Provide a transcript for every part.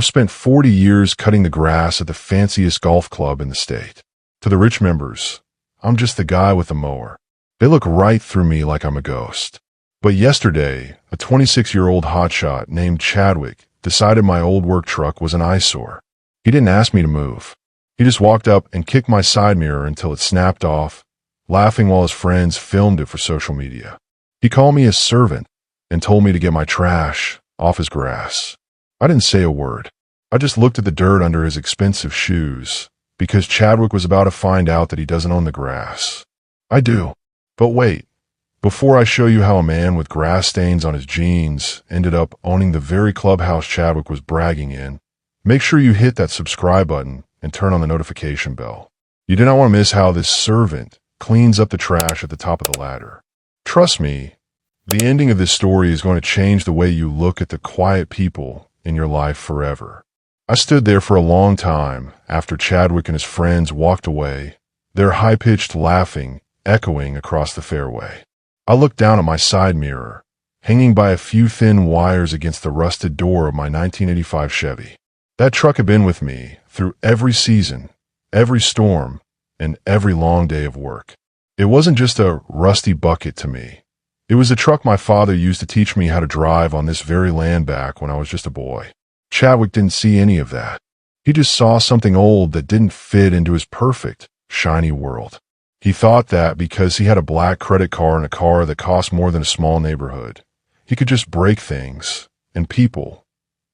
I've spent 40 years cutting the grass at the fanciest golf club in the state. To the rich members, I'm just the guy with the mower. They look right through me like I'm a ghost. But yesterday, a 26-year-old hotshot named Chadwick decided my old work truck was an eyesore. He didn't ask me to move. He just walked up and kicked my side mirror until it snapped off, laughing while his friends filmed it for social media. He called me his servant and told me to get my trash off his grass. I didn't say a word. I just looked at the dirt under his expensive shoes, because Chadwick was about to find out that he doesn't own the grass. I do. But wait, before I show you how a man with grass stains on his jeans ended up owning the very clubhouse Chadwick was bragging in, make sure you hit that subscribe button and turn on the notification bell. You do not want to miss how this servant cleans up the trash at the top of the ladder. Trust me, the ending of this story is going to change the way you look at the quiet people in your life forever. I stood there for a long time after Chadwick and his friends walked away, their high-pitched laughing echoing across the fairway. I looked down at my side mirror, hanging by a few thin wires against the rusted door of my 1985 Chevy. That truck had been with me through every season, every storm, and every long day of work. It wasn't just a rusty bucket to me. It was the truck my father used to teach me how to drive on this very land back when I was just a boy. Chadwick didn't see any of that. He just saw something old that didn't fit into his perfect, shiny world. He thought that because he had a black credit card and a car that cost more than a small neighborhood, he could just break things and people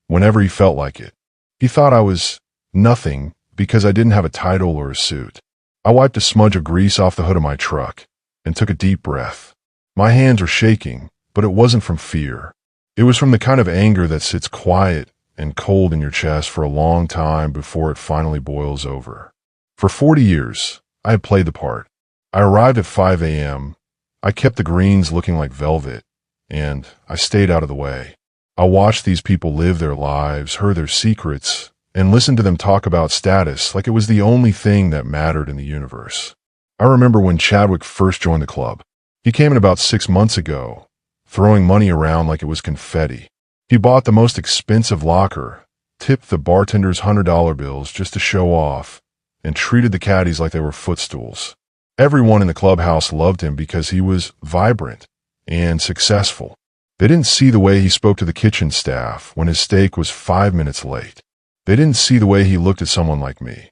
whenever he felt like it. He thought I was nothing because I didn't have a title or a suit. I wiped a smudge of grease off the hood of my truck and took a deep breath. My hands were shaking, but it wasn't from fear. It was from the kind of anger that sits quiet and cold in your chest for a long time before it finally boils over. For 40 years, I had played the part. I arrived at 5 a.m., I kept the greens looking like velvet, and I stayed out of the way. I watched these people live their lives, heard their secrets, and listened to them talk about status like it was the only thing that mattered in the universe. I remember when Chadwick first joined the club. He came in about 6 months ago, throwing money around like it was confetti. He bought the most expensive locker, tipped the bartenders $100 bills just to show off, and treated the caddies like they were footstools. Everyone in the clubhouse loved him because he was vibrant and successful. They didn't see the way he spoke to the kitchen staff when his steak was 5 minutes late. They didn't see the way he looked at someone like me,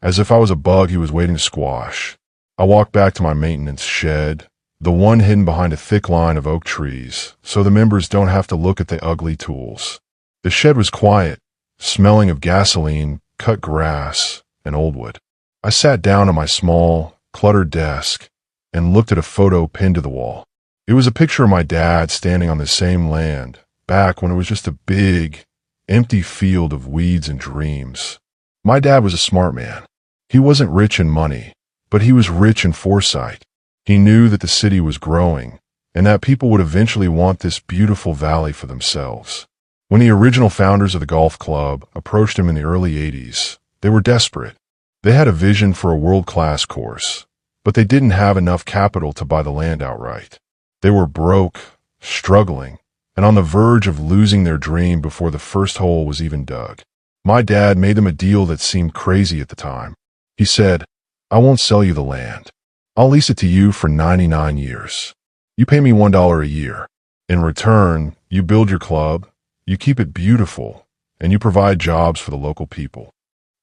as if I was a bug he was waiting to squash. I walked back to my maintenance shed, the one hidden behind a thick line of oak trees, so the members don't have to look at the ugly tools. The shed was quiet, smelling of gasoline, cut grass, and old wood. I sat down at my small, cluttered desk and looked at a photo pinned to the wall. It was a picture of my dad standing on the same land, back when it was just a big, empty field of weeds and dreams. My dad was a smart man. He wasn't rich in money, but he was rich in foresight. He knew that the city was growing and that people would eventually want this beautiful valley for themselves. When the original founders of the golf club approached him in the early 80s, they were desperate. They had a vision for a world-class course, but they didn't have enough capital to buy the land outright. They were broke, struggling, and on the verge of losing their dream before the first hole was even dug. My dad made them a deal that seemed crazy at the time. He said, "I won't sell you the land. I'll lease it to you for 99 years. You pay me $1 a year. In return, you build your club, you keep it beautiful, and you provide jobs for the local people."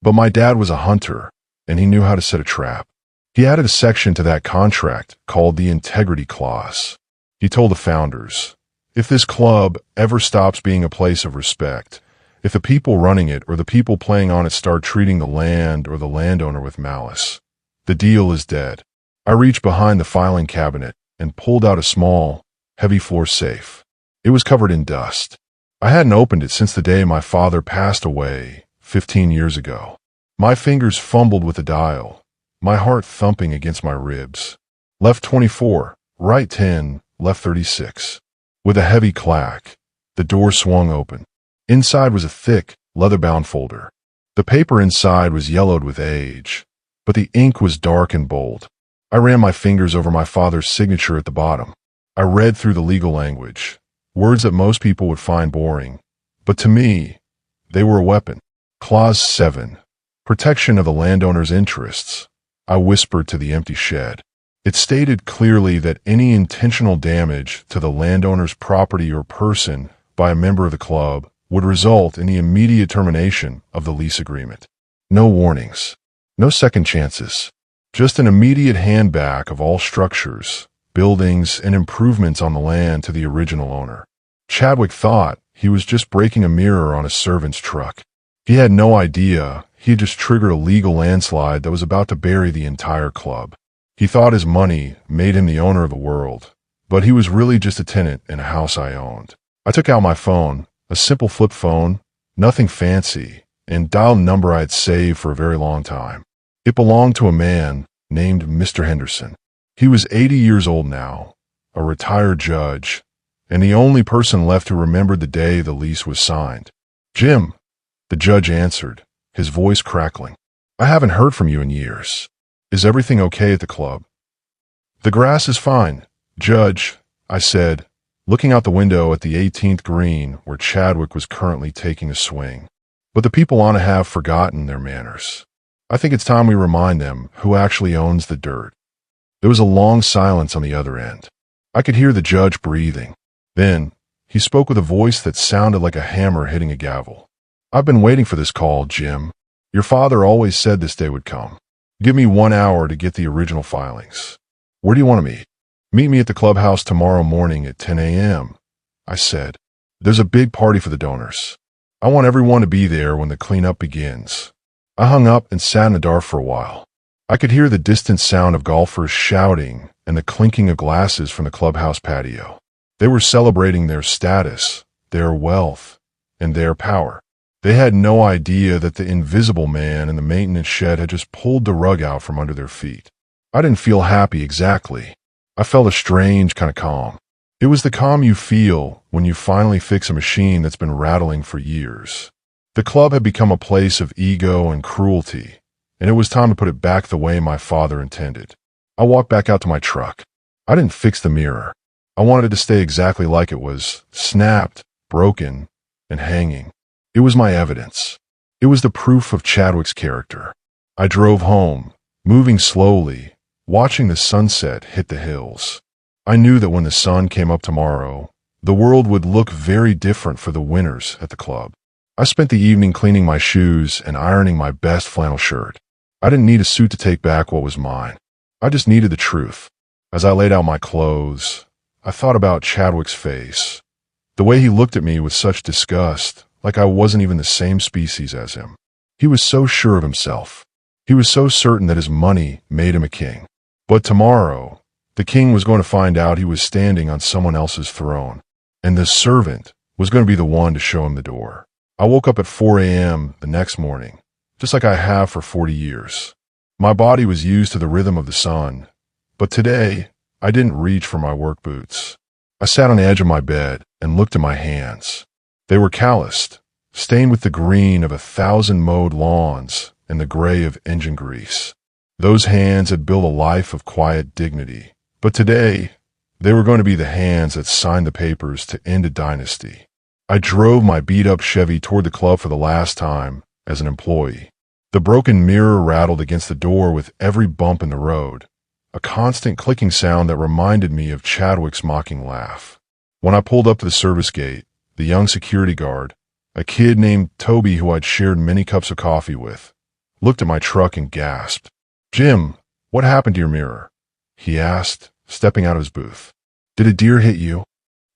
But my dad was a hunter, and he knew how to set a trap. He added a section to that contract called the integrity clause. He told the founders, if this club ever stops being a place of respect, if the people running it or the people playing on it start treating the land or the landowner with malice, the deal is dead. I reached behind the filing cabinet and pulled out a small, heavy floor safe. It was covered in dust. I hadn't opened it since the day my father passed away 15 years ago. My fingers fumbled with the dial, my heart thumping against my ribs. Left 24, right 10, left 36. With a heavy clack, the door swung open. Inside was a thick, leather-bound folder. The paper inside was yellowed with age, but the ink was dark and bold. I ran my fingers over my father's signature at the bottom. I read through the legal language, words that most people would find boring. But to me, They were a weapon. Clause 7. Protection of the landowner's interests. I whispered to the empty shed. It stated clearly that any intentional damage to the landowner's property or person by a member of the club would result in the immediate termination of the lease agreement. No warnings. No second chances. Just an immediate handback of all structures, buildings, and improvements on the land to the original owner. Chadwick thought he was just breaking a mirror on a servant's truck. He had no idea he had just triggered a legal landslide that was about to bury the entire club. He thought his money made him the owner of the world, but he was really just a tenant in a house I owned. I took out my phone, a simple flip phone, nothing fancy, and dialed a number I had saved for a very long time. It belonged to a man named Mr. Henderson. He was 80 years old now, a retired judge, and the only person left who remembered the day the lease was signed. "Jim," the judge answered, his voice crackling. "I haven't heard from you in years. Is everything okay at the club?" "The grass is fine, Judge," I said, looking out the window at the 18th green where Chadwick was currently taking a swing. "But the people on it have forgotten their manners. I think it's time we remind them who actually owns the dirt." There was a long silence on the other end. I could hear the judge breathing. Then, he spoke with a voice that sounded like a hammer hitting a gavel. "I've been waiting for this call, Jim. Your father always said this day would come. Give me 1 hour to get the original filings. Where do you want to meet?" "Meet me at the clubhouse tomorrow morning at 10 a.m., I said. "There's a big party for the donors. I want everyone to be there when the cleanup begins." I hung up and sat in the dark for a while. I could hear the distant sound of golfers shouting and the clinking of glasses from the clubhouse patio. They were celebrating their status, their wealth, and their power. They had no idea that the invisible man in the maintenance shed had just pulled the rug out from under their feet. I didn't feel happy exactly. I felt a strange kind of calm. It was the calm you feel when you finally fix a machine that's been rattling for years. The club had become a place of ego and cruelty, and it was time to put it back the way my father intended. I walked back out to my truck. I didn't fix the mirror. I wanted it to stay exactly like it was, snapped, broken, and hanging. It was my evidence. It was the proof of Chadwick's character. I drove home, moving slowly, watching the sunset hit the hills. I knew that when the sun came up tomorrow, the world would look very different for the winners at the club. I spent the evening cleaning my shoes and ironing my best flannel shirt. I didn't need a suit to take back what was mine. I just needed the truth. As I laid out my clothes, I thought about Chadwick's face. The way he looked at me with such disgust, like I wasn't even the same species as him. He was so sure of himself. He was so certain that his money made him a king. But tomorrow, the king was going to find out he was standing on someone else's throne, and the servant was going to be the one to show him the door. I woke up at 4 a.m. the next morning, just like I have for 40 years. My body was used to the rhythm of the sun, but today, I didn't reach for my work boots. I sat on the edge of my bed and looked at my hands. They were calloused, stained with the green of 1,000 mowed lawns and the gray of engine grease. Those hands had built a life of quiet dignity, but today, they were going to be the hands that signed the papers to end a dynasty. I drove my beat-up Chevy toward the club for the last time as an employee. The broken mirror rattled against the door with every bump in the road, a constant clicking sound that reminded me of Chadwick's mocking laugh. When I pulled up to the service gate, the young security guard, a kid named Toby who I'd shared many cups of coffee with, looked at my truck and gasped. "Jim, what happened to your mirror?" he asked, stepping out of his booth. "Did a deer hit you?"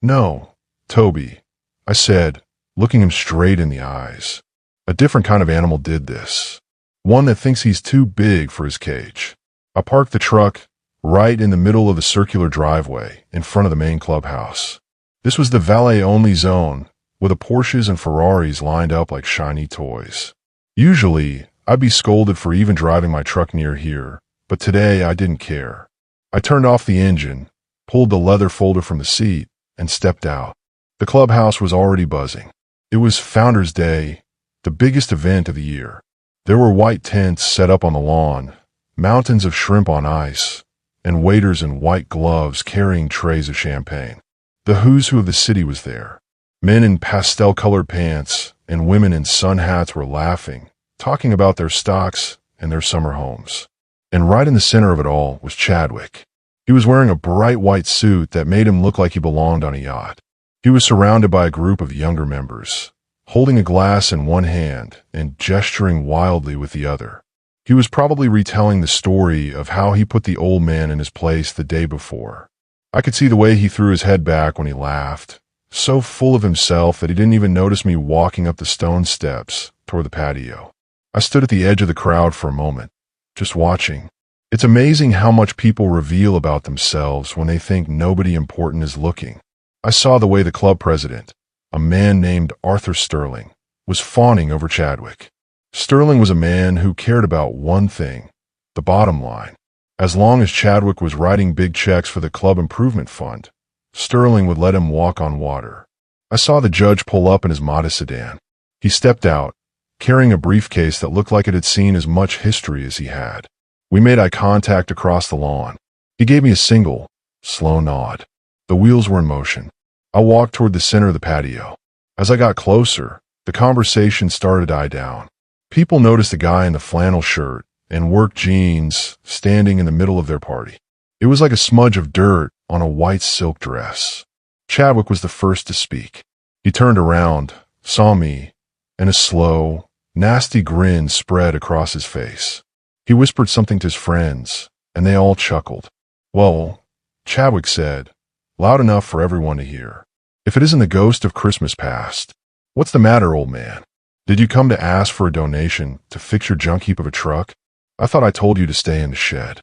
"No, Toby," I said, looking him straight in the eyes. "A different kind of animal did this. One that thinks he's too big for his cage." I parked the truck right in the middle of the circular driveway in front of the main clubhouse. This was the valet-only zone, with the Porsches and Ferraris lined up like shiny toys. Usually, I'd be scolded for even driving my truck near here, but today I didn't care. I turned off the engine, pulled the leather folder from the seat, and stepped out. The clubhouse was already buzzing. It was Founders Day, the biggest event of the year. There were white tents set up on the lawn, mountains of shrimp on ice, and waiters in white gloves carrying trays of champagne. The who's who of the city was there. Men in pastel-colored pants and women in sun hats were laughing, talking about their stocks and their summer homes. And right in the center of it all was Chadwick. He was wearing a bright white suit that made him look like he belonged on a yacht. He was surrounded by a group of younger members, holding a glass in one hand and gesturing wildly with the other. He was probably retelling the story of how he put the old man in his place the day before. I could see the way he threw his head back when he laughed, so full of himself that he didn't even notice me walking up the stone steps toward the patio. I stood at the edge of the crowd for a moment, just watching. It's amazing how much people reveal about themselves when they think nobody important is looking. I saw the way the club president, a man named Arthur Sterling, was fawning over Chadwick. Sterling was a man who cared about one thing, the bottom line. As long as Chadwick was writing big checks for the club improvement fund, Sterling would let him walk on water. I saw the judge pull up in his modest sedan. He stepped out, carrying a briefcase that looked like it had seen as much history as he had. We made eye contact across the lawn. He gave me a single, slow nod. The wheels were in motion. I walked toward the center of the patio. As I got closer, the conversation started to die down. People noticed a guy in the flannel shirt and work jeans standing in the middle of their party. It was like a smudge of dirt on a white silk dress. Chadwick was the first to speak. He turned around, saw me, and a slow, nasty grin spread across his face. He whispered something to his friends, and they all chuckled. "Well," Chadwick said, loud enough for everyone to hear, "if it isn't the ghost of Christmas past. What's the matter, old man? Did you come to ask for a donation to fix your junk heap of a truck? I thought I told you to stay in the shed."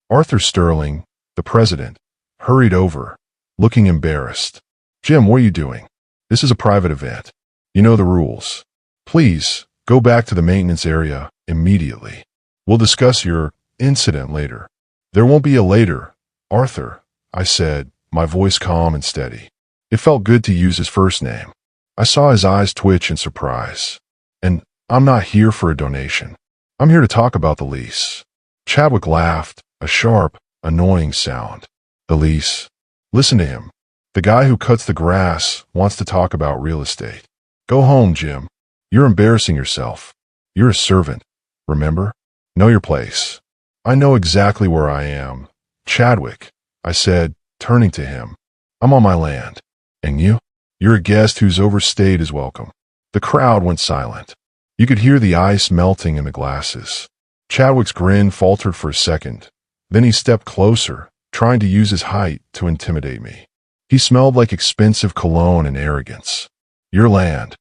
Arthur Sterling, the president, hurried over, looking embarrassed. "Jim, what are you doing? This is a private event. You know the rules. Please, go back to the maintenance area immediately. We'll discuss your incident later." "There won't be a later, Arthur," I said, my voice calm and steady. It felt good to use his first name. I saw his eyes twitch in surprise. "And I'm not here for a donation. I'm here to talk about the lease." Chadwick laughed, a sharp, annoying sound. "The lease? Listen to him. The guy who cuts the grass wants to talk about real estate. Go home, Jim. You're embarrassing yourself. You're a servant, remember? Know your place." "I know exactly where I am, Chadwick," I said, turning to him. "I'm on my land. And you? You're a guest who's overstayed his welcome." The crowd went silent. You could hear the ice melting in the glasses. Chadwick's grin faltered for a second. Then he stepped closer, trying to use his height to intimidate me. He smelled like expensive cologne and arrogance. "Your land."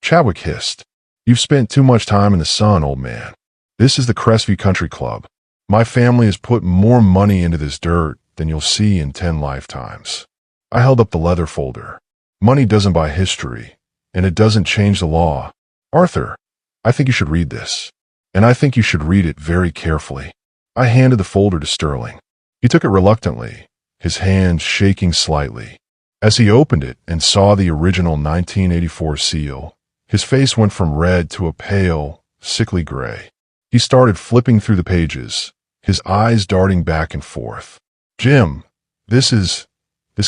Chadwick hissed. "You've spent too much time in the sun, old man. This is the Crestview Country Club. My family has put more money into this dirt than you'll see in 10 lifetimes." I held up the leather folder. "Money doesn't buy history, and it doesn't change the law. Arthur, I think you should read this. And I think you should read it very carefully." I handed the folder to Sterling. He took it reluctantly, his hand shaking slightly. As he opened it and saw the original 1984 seal, his face went from red to a pale, sickly gray. He started flipping through the pages, his eyes darting back and forth. "Jim, this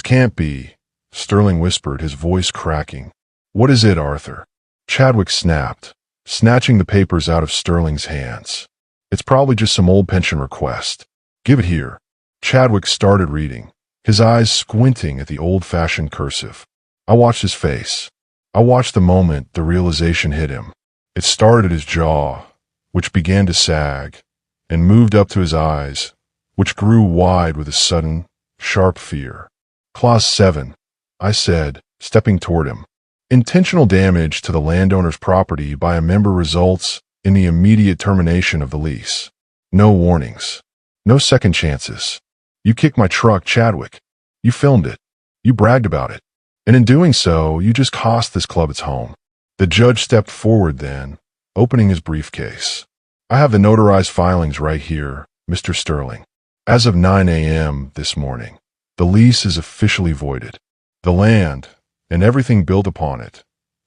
can't be," Sterling whispered, his voice cracking. "What is it, Arthur?" Chadwick snapped, snatching the papers out of Sterling's hands. "It's probably just some old pension request. Give it here." Chadwick started reading, his eyes squinting at the old-fashioned cursive. I watched his face. I watched the moment the realization hit him. It started at his jaw, which began to sag, and moved up to his eyes, which grew wide with a sudden, sharp fear. "Clause 7, I said, stepping toward him. "Intentional damage to the landowner's property by a member results in the immediate termination of the lease. No warnings. No second chances. You kicked my truck, Chadwick. You filmed it. You bragged about it. And in doing so, you just cost this club its home." The judge stepped forward then, opening his briefcase. "I have the notarized filings right here, Mr. Sterling. As of 9 a.m. this morning, the lease is officially voided. The land, and everything built upon it,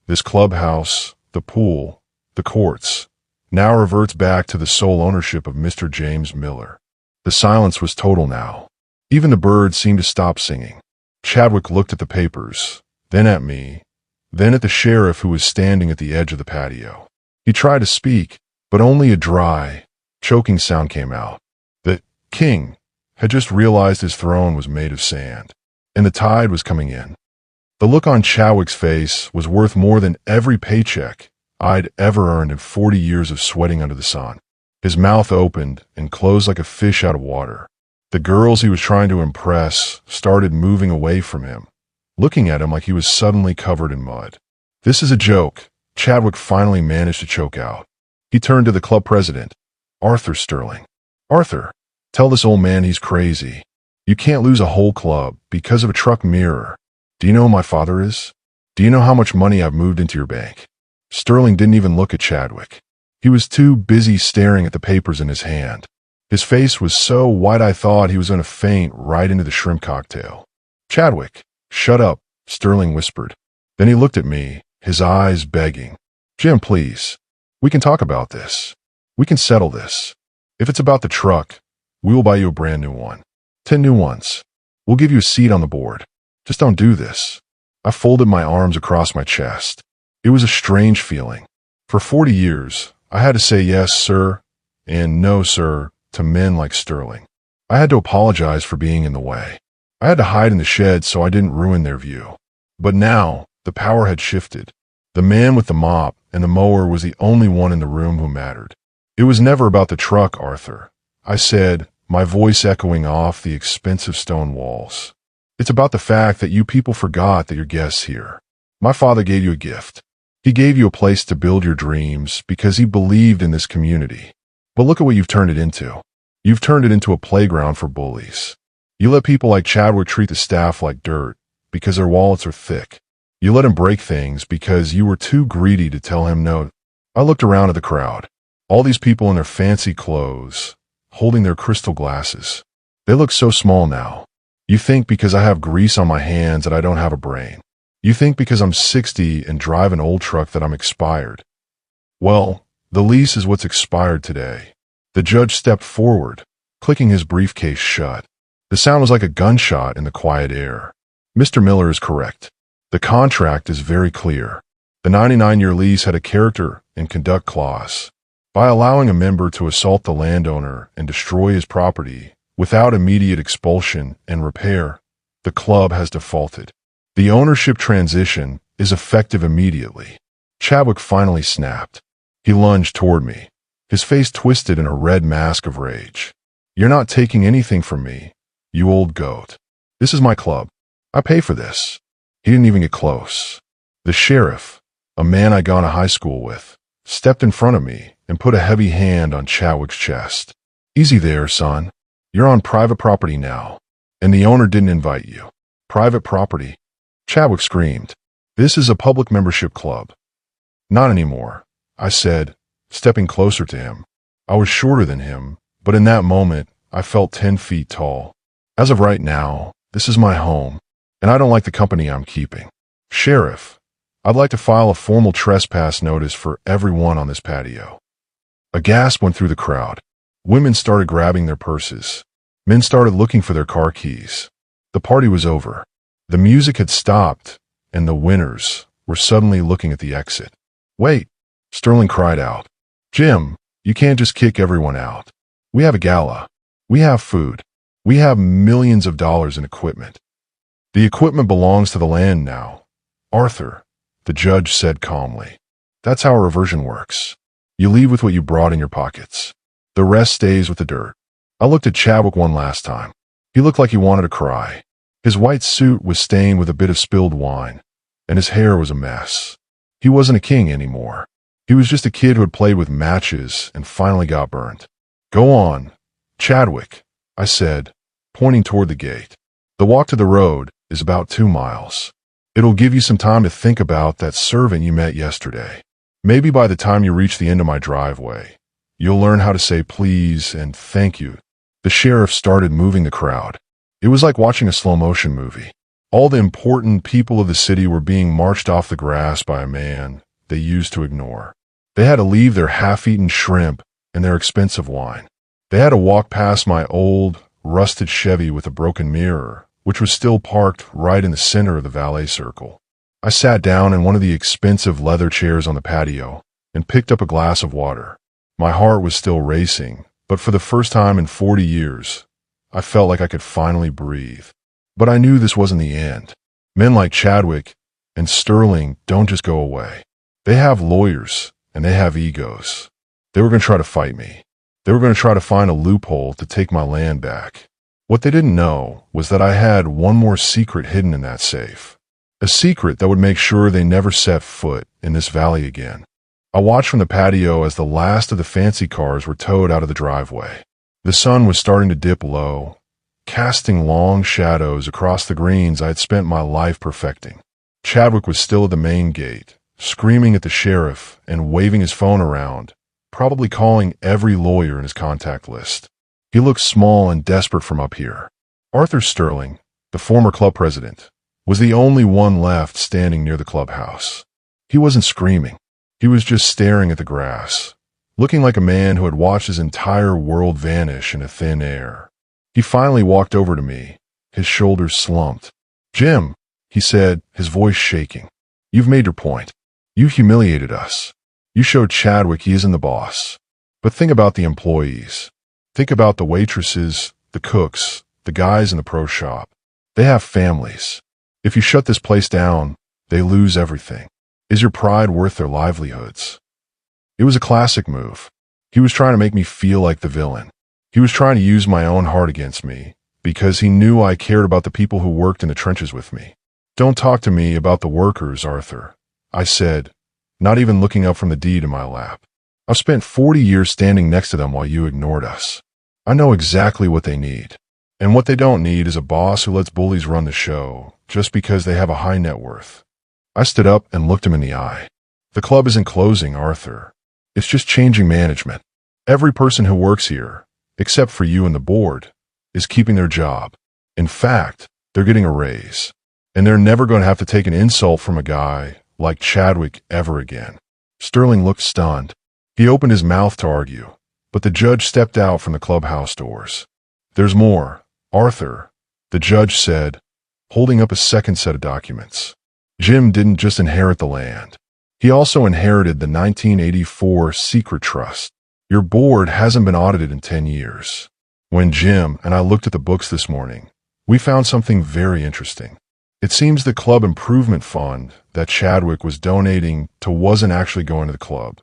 this clubhouse, the pool, the courts, now reverts back to the sole ownership of Mr. James Miller." The silence was total now. Even the birds seemed to stop singing. Chadwick looked at the papers, then at me, then at the sheriff who was standing at the edge of the patio. He tried to speak, but only a dry, choking sound came out. The king had just realized his throne was made of sand, and the tide was coming in. The look on Chadwick's face was worth more than every paycheck I'd ever earned in 40 years of sweating under the sun. His mouth opened and closed like a fish out of water. The girls he was trying to impress started moving away from him, looking at him like he was suddenly covered in mud. "This is a joke," Chadwick finally managed to choke out. He turned to the club president, Arthur Sterling. "Arthur, tell this old man he's crazy. You can't lose a whole club because of a truck mirror. Do you know who my father is? Do you know how much money I've moved into your bank?" Sterling didn't even look at Chadwick. He was too busy staring at the papers in his hand. His face was so white I thought he was going to faint right into the shrimp cocktail. "Chadwick, shut up," Sterling whispered. Then he looked at me, his eyes begging. "Jim, please. We can talk about this. We can settle this. If it's about the truck, we will buy you a brand new one. 10 new ones. We'll give you a seat on the board. Just don't do this." I folded my arms across my chest. It was a strange feeling. For 40 years, I had to say yes, sir, and no, sir, to men like Sterling. I had to apologize for being in the way. I had to hide in the shed so I didn't ruin their view. But now, the power had shifted. The man with the mop and the mower was the only one in the room who mattered. "It was never about the truck, Arthur," I said, my voice echoing off the expensive stone walls. "It's about the fact that you people forgot that you're guests here. My father gave you a gift. He gave you a place to build your dreams because he believed in this community. But look at what you've turned it into. You've turned it into a playground for bullies. You let people like Chadwick treat the staff like dirt because their wallets are thick. You let him break things because you were too greedy to tell him no." I looked around at the crowd. All these people in their fancy clothes, holding their crystal glasses. They look so small now. You think because I have grease on my hands that I don't have a brain. You think because I'm 60 and drive an old truck that I'm expired. Well, the lease is what's expired today. The judge stepped forward, clicking his briefcase shut. The sound was like a gunshot in the quiet air. "Mr. Miller is correct. The contract is very clear. The 99-year lease had a character and conduct clause. By allowing a member to assault the landowner and destroy his property without immediate expulsion and repair, the club has defaulted. The ownership transition is effective immediately." Chadwick finally snapped. He lunged toward me, his face twisted in a red mask of rage. "You're not taking anything from me, you old goat. This is my club. I pay for this." He didn't even get close. The sheriff, a man I'd gone to high school with, stepped in front of me and put a heavy hand on Chadwick's chest. "Easy there, son. You're on private property now, and the owner didn't invite you." "Private property?" Chadwick screamed. "This is a public membership club." "Not anymore," I said, stepping closer to him. I was shorter than him, but in that moment, I felt 10 feet tall. "As of right now, this is my home, and I don't like the company I'm keeping. Sheriff, I'd like to file a formal trespass notice for everyone on this patio." A gasp went through the crowd. Women started grabbing their purses. Men started looking for their car keys. The party was over. The music had stopped, and the winners were suddenly looking at the exit. "Wait," Sterling cried out. "Jim, you can't just kick everyone out. We have a gala. We have food. We have millions of dollars in equipment. The equipment belongs to the land now, Arthur," the judge said calmly. "That's how a reversion works. You leave with what you brought in your pockets. The rest stays with the dirt." I looked at Chadwick one last time. He looked like he wanted to cry. His white suit was stained with a bit of spilled wine, and his hair was a mess. He wasn't a king anymore. He was just a kid who had played with matches and finally got burnt. "Go on, Chadwick," I said, pointing toward the gate. "The walk to the road is about 2 miles. It'll give you some time to think about that servant you met yesterday. Maybe by the time you reach the end of my driveway, you'll learn how to say please and thank you." The sheriff started moving the crowd. It was like watching a slow-motion movie. All the important people of the city were being marched off the grass by a man they used to ignore. They had to leave their half-eaten shrimp and their expensive wine. They had to walk past my old, rusted Chevy with a broken mirror, which was still parked right in the center of the valet circle. I sat down in one of the expensive leather chairs on the patio and picked up a glass of water. My heart was still racing, but for the first time in 40 years, I felt like I could finally breathe. But I knew this wasn't the end. Men like Chadwick and Sterling don't just go away. They have lawyers, and they have egos. They were going to try to fight me. They were going to try to find a loophole to take my land back. What they didn't know was that I had one more secret hidden in that safe. A secret that would make sure they never set foot in this valley again. I watched from the patio as the last of the fancy cars were towed out of the driveway. The sun was starting to dip low, casting long shadows across the greens I had spent my life perfecting. Chadwick was still at the main gate, screaming at the sheriff and waving his phone around, probably calling every lawyer in his contact list. He looked small and desperate from up here. Arthur Sterling, the former club president, was the only one left standing near the clubhouse. He wasn't screaming. He was just staring at the grass, looking like a man who had watched his entire world vanish into thin air. He finally walked over to me, his shoulders slumped. "Jim," he said, his voice shaking, "you've made your point. You humiliated us. You showed Chadwick he isn't the boss. But think about the employees. Think about the waitresses, the cooks, the guys in the pro shop. They have families. If you shut this place down, they lose everything. Is your pride worth their livelihoods?" It was a classic move. He was trying to make me feel like the villain. He was trying to use my own heart against me, because he knew I cared about the people who worked in the trenches with me. "Don't talk to me about the workers, Arthur," I said, not even looking up from the deed in my lap. "I've spent 40 years standing next to them while you ignored us. I know exactly what they need. And what they don't need is a boss who lets bullies run the show just because they have a high net worth." I stood up and looked him in the eye. "The club isn't closing, Arthur. It's just changing management. Every person who works here, except for you and the board, is keeping their job. In fact, they're getting a raise. And they're never going to have to take an insult from a guy like Chadwick ever again." Sterling looked stunned. He opened his mouth to argue, but the judge stepped out from the clubhouse doors. "There's more, Arthur," the judge said, holding up a second set of documents. "Jim didn't just inherit the land. He also inherited the 1984 secret trust. Your board hasn't been audited in 10 years. When Jim and I looked at the books this morning, we found something very interesting. It seems the club improvement fund that Chadwick was donating to wasn't actually going to the club."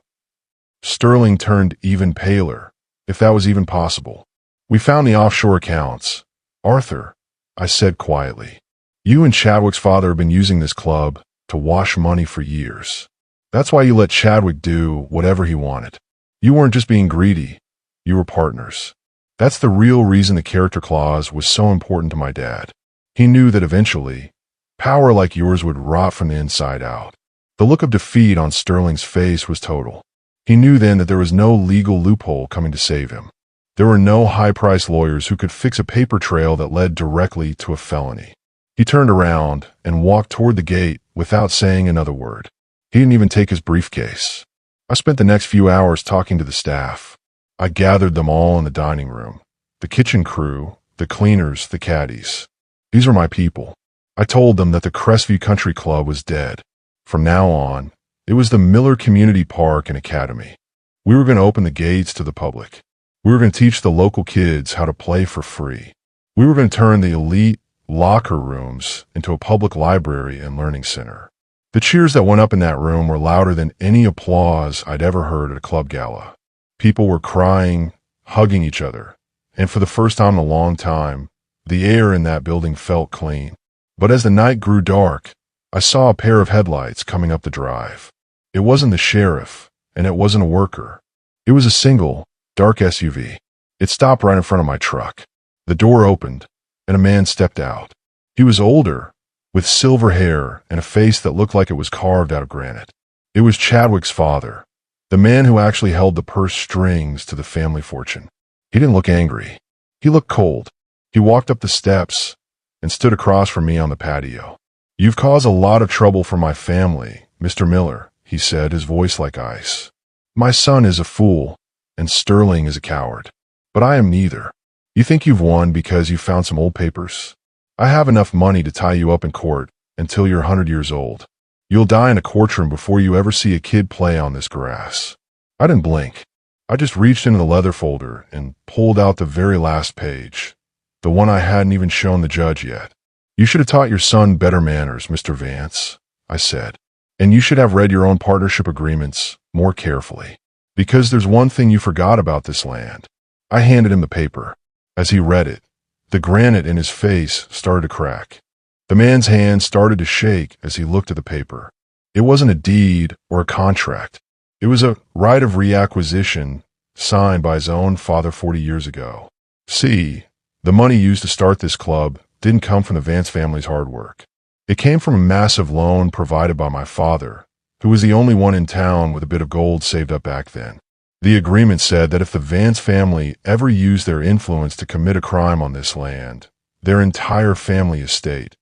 Sterling turned even paler, if that was even possible. "We found the offshore accounts. Arthur," I said quietly, "you and Chadwick's father have been using this club to wash money for years. That's why you let Chadwick do whatever he wanted. You weren't just being greedy. You were partners. That's the real reason the character clause was so important to my dad. He knew that eventually, power like yours would rot from the inside out." The look of defeat on Sterling's face was total. He knew then that there was no legal loophole coming to save him. There were no high-priced lawyers who could fix a paper trail that led directly to a felony. He turned around and walked toward the gate without saying another word. He didn't even take his briefcase. I spent the next few hours talking to the staff. I gathered them all in the dining room. The kitchen crew, the cleaners, the caddies. These were my people. I told them that the Crestview Country Club was dead. From now on, it was the Miller Community Park and Academy. We were going to open the gates to the public. We were going to teach the local kids how to play for free. We were going to turn the elite locker rooms into a public library and learning center. The cheers that went up in that room were louder than any applause I'd ever heard at a club gala. People were crying, hugging each other, and for the first time in a long time, the air in that building felt clean. But as the night grew dark, I saw a pair of headlights coming up the drive. It wasn't the sheriff, and it wasn't a worker. It was a single, dark SUV. It stopped right in front of my truck. The door opened, and a man stepped out. He was older, with silver hair and a face that looked like it was carved out of granite. It was Chadwick's father, the man who actually held the purse strings to the family fortune. He didn't look angry. He looked cold. He walked up the steps and stood across from me on the patio. "You've caused a lot of trouble for my family, Mr. Miller," he said, his voice like ice. "My son is a fool, and Sterling is a coward. But I am neither. You think you've won because you found some old papers? I have enough money to tie you up in court until you're 100 years old. You'll die in a courtroom before you ever see a kid play on this grass." I didn't blink. I just reached into the leather folder and pulled out the very last page, the one I hadn't even shown the judge yet. "You should have taught your son better manners, Mr. Vance," I said. "And you should have read your own partnership agreements more carefully. Because there's one thing you forgot about this land." I handed him the paper. As he read it, the granite in his face started to crack. The man's hand started to shake as he looked at the paper. It wasn't a deed or a contract. It was a right of reacquisition signed by his own father 40 years ago. See, the money used to start this club didn't come from the Vance family's hard work. It came from a massive loan provided by my father, who was the only one in town with a bit of gold saved up back then. The agreement said that if the Vance family ever used their influence to commit a crime on this land, their entire family estate,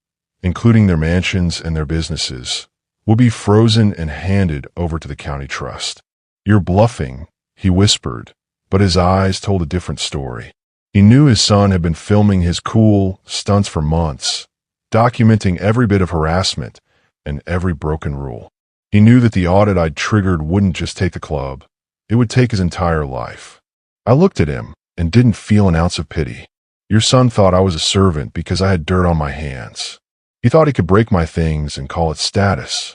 including their mansions and their businesses, will be frozen and handed over to the county trust. "You're bluffing," he whispered, but his eyes told a different story. He knew his son had been filming his cool stunts for months, documenting every bit of harassment and every broken rule. He knew that the audit I'd triggered wouldn't just take the club, it would take his entire life. I looked at him and didn't feel an ounce of pity. "Your son thought I was a servant because I had dirt on my hands. He thought he could break my things and call it status.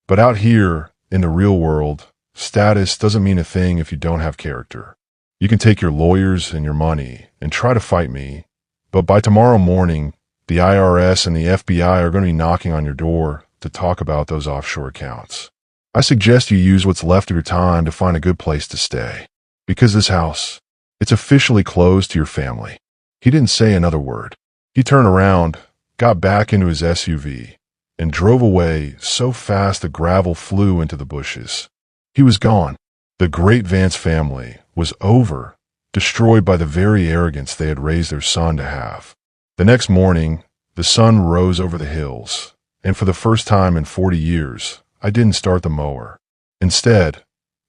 But out here, in the real world, status doesn't mean a thing if you don't have character. You can take your lawyers and your money and try to fight me, but by tomorrow morning, the IRS and the FBI are going to be knocking on your door to talk about those offshore accounts. I suggest you use what's left of your time to find a good place to stay. Because this house, it's officially closed to your family." He didn't say another word. He turned around, got back into his SUV, and drove away so fast the gravel flew into the bushes. He was gone. The great Vance family was over, destroyed by the very arrogance they had raised their son to have. The next morning, the sun rose over the hills, and for the first time in 40 years, I didn't start the mower. Instead,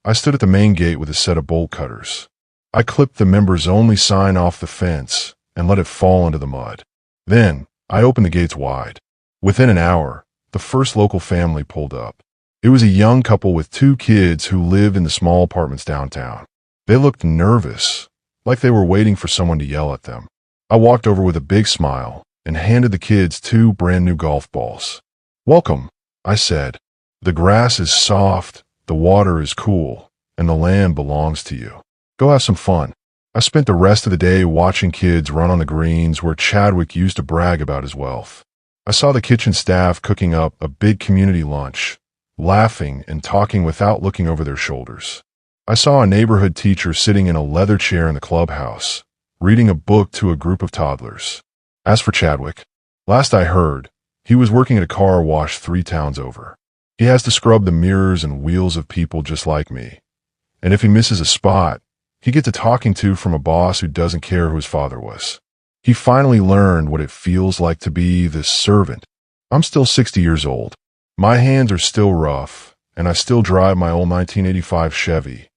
I stood at the main gate with a set of bolt cutters. I clipped the members-only sign off the fence and let it fall into the mud. Then, I opened the gates wide. Within an hour, the first local family pulled up. It was a young couple with 2 kids who lived in the small apartments downtown. They looked nervous, like they were waiting for someone to yell at them. I walked over with a big smile and handed the kids 2 brand-new golf balls. "Welcome," I said. "The grass is soft, the water is cool, and the land belongs to you. Go have some fun." I spent the rest of the day watching kids run on the greens where Chadwick used to brag about his wealth. I saw the kitchen staff cooking up a big community lunch, laughing and talking without looking over their shoulders. I saw a neighborhood teacher sitting in a leather chair in the clubhouse, reading a book to a group of toddlers. As for Chadwick, last I heard, he was working at a car wash 3 towns over. He has to scrub the mirrors and wheels of people just like me. And if he misses a spot, he gets a talking to from a boss who doesn't care who his father was. He finally learned what it feels like to be this servant. I'm still 60 years old. My hands are still rough, and I still drive my old 1985 Chevy,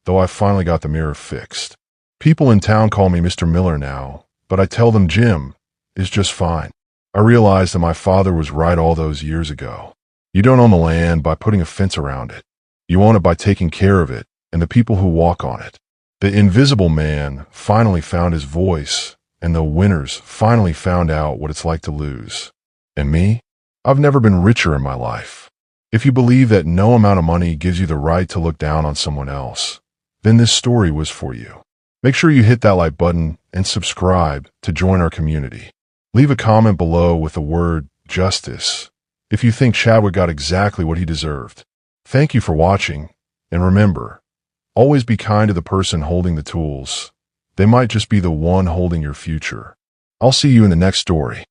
though I finally got the mirror fixed. People in town call me Mr. Miller now, but I tell them Jim is just fine. I realized that my father was right all those years ago. You don't own the land by putting a fence around it. You own it by taking care of it and the people who walk on it. The invisible man finally found his voice, and the winners finally found out what it's like to lose. And me? I've never been richer in my life. If you believe that no amount of money gives you the right to look down on someone else, then this story was for you. Make sure you hit that like button and subscribe to join our community. Leave a comment below with the word justice if you think Chadwick got exactly what he deserved. Thank you for watching, and remember, always be kind to the person holding the tools. They might just be the one holding your future. I'll see you in the next story.